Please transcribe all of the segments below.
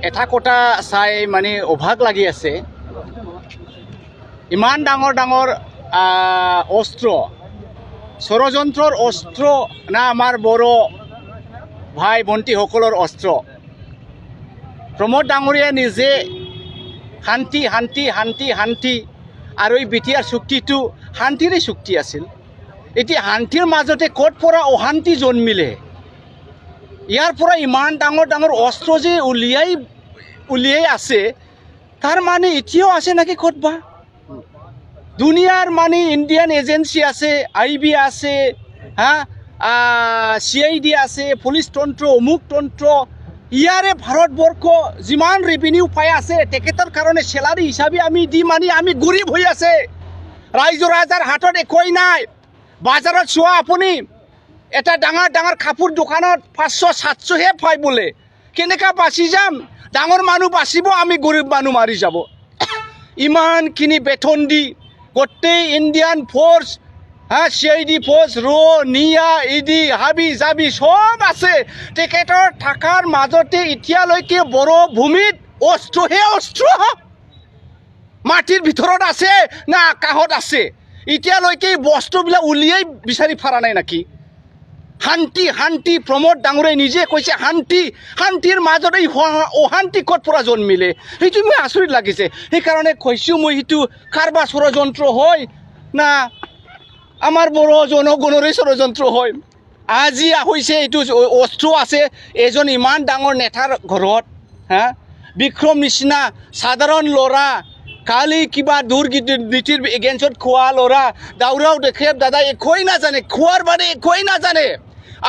এটা কথা চাই মানে অভাগ লাগি আছে। ইমান ডাঙৰ ডাঙৰ অস্ত্ৰ, ষড়যন্ত্ৰৰ অস্ত্ৰ না আমাৰ বড়ো ভাই ভণ্টিসকলৰ অস্ত্ৰ। প্ৰমোদ ডাঙৰীয়াই নিজে শান্তি শান্তি শান্তি শান্তি আৰু এই বিটিআৰ চুক্তিটো শান্তিৰে চুক্তি আছিল। এতিয়া শান্তিৰ মাজতে ক'ত পৰা অশান্তি জন্মিলে। ইয়াৰ পৰা ইমান ডাঙৰ ডাঙৰ অস্ত্ৰ যে উলিয়াই আছে, তাৰ মানে এতিয়াও আছে নাকি ক'তবা। দুনিয়াৰ মানে ইণ্ডিয়ান এজেঞ্চি আছে, IB আছে, CID আছে, পুলিচ তন্ত্ৰ, অমুক তন্ত্ৰ। ইয়াৰে ভাৰতবৰ্ষ যিমান ৰেভিনিউ পাই আছে তেখেতৰ কাৰণে চেলাৰী হিচাপে আমি দি মানে আমি গৰীব হৈ আছে। ৰাইজৰ ৰাজাৰ হাতত একোৱেই নাই। বাজাৰত চোৱা আপুনি, এটা ডাঙৰ ডাঙৰ কাপোৰ দোকানত 500-700হে পায় বোলে। কেনেকৈ বাচি যাম? ডাঙৰ মানুহ বাচিব, আমি গৰীব মানুহ মাৰি যাব। ইমানখিনি বেতন দি গোটেই ইণ্ডিয়ান ফ'ৰ্চ, CID ফ'ৰ্চ, নিয়া, ED, হাবি জাবি সব আছে। তেখেতৰ থকাৰ মাজতে এতিয়ালৈকে বড়ো ভূমিত অস্ত্ৰহে অস্ত্ৰ। মাটিৰ ভিতৰত আছে না আকাশত আছে? এতিয়ালৈকে বস্তুবিলাক উলিয়াই বিচাৰি পৰা নাই নাকি? শান্তি শান্তি, প্ৰমোদ ডাঙৰে নিজে কৈছে শান্তি। শান্তিৰ মাজত এই অশান্তি ক'ত পৰা জন্মিলে, সেইটো মই আচৰিত লাগিছে। সেইকাৰণে কৈছোঁ মই, সেইটো কাৰোবাৰ ষড়যন্ত্ৰ হয় না আমাৰ বড়ো জনগণৰে ষড়যন্ত্ৰ হয়। আজি হৈছে এইটো অস্ত্ৰ আছে এজন ইমান ডাঙৰ নেতাৰ ঘৰত। বিক্ৰম নিচিনা সাধাৰণ ল'ৰা, কালি কিবা দুৰ্নীতিৰ এগেইনষ্টত খোৱা ল'ৰা, দাউৰাও দেখে দাদা একোৱেই নাজানে, খোৱাৰ বাদে একোৱেই নাজানে।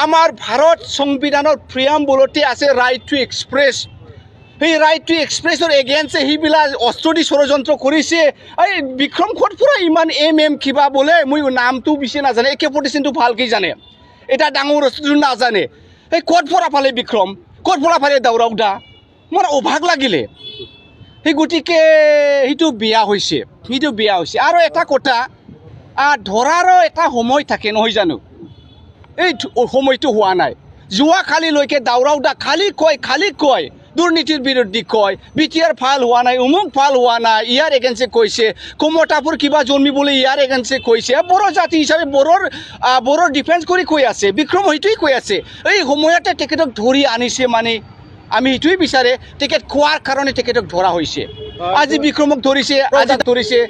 আমাৰ ভাৰত সংবিধানৰ প্ৰিয়াম্বুলতে আছে ৰাইট টু এক্সপ্ৰেছ। সেই ৰাইট টু এক্সপ্ৰেছৰ এগেইনষ্টে সেইবিলাক অস্ত্ৰ দি ষড়যন্ত্ৰ কৰিছে। এই বিক্ৰম ক'ত পৰা ইমান MM কিবা বোলে, মই নামটো বেছি নাজানে, একে প্ৰতিষ্ঠানটো ভালকৈ জানে, এটা ডাঙৰ অস্ত্ৰটো নাজানে। এই ক'ত পৰা পালে বিক্ৰম, ক'ত পৰা পালে দাউৰাওদা? মোৰ অভাগ লাগিলে। সেই গতিকে সেইটো বেয়া হৈছে, আৰু এটা কথা, ধৰাৰো এটা সময় থাকে নহয় জানো? এই সময়টো হোৱা নাই। যোৱাকালিলৈকে দাউৰাওদা খালী কয় দুৰ্নীতিৰ বিৰুদ্ধে কয়, বিটিআৰ ভাল হোৱা নাই, অমুক ভাল হোৱা নাই, ইয়াৰ এগেইনষ্টে কৈছে, কমতাপুৰ কিবা জন্মিবলৈ ইয়াৰ এগেইনষ্টে কৈছে। বড়ো জাতি হিচাপে বড়োৰ ডিফেন্স কৰি কৈ আছে। বিক্ৰম সেইটোৱে কৈ আছে। এই সময়তে তেখেতক ধৰি আনিছে, মানে আমি সেইটোৱে বিচাৰে। তেখেত খোৱাৰ কাৰণে তেখেতক ধৰা হৈছে। আজি বিক্ৰমক ধৰিছে,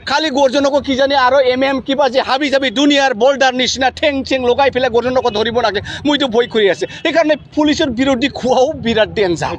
খালি গৰ্জনকো কিজানি আৰু MM কিবা যে হাবি জাবি দুনিয়াৰ বল্ডাৰ নিচিনা ঠেং লগাই পেলাই গৰ্জনকো ধৰিব লাগে, মইতো ভয় কৰি আছে। সেইকাৰণে পুলিচৰ বিৰোধী খোৱাও বিৰাট ডেঞ্জাৰ।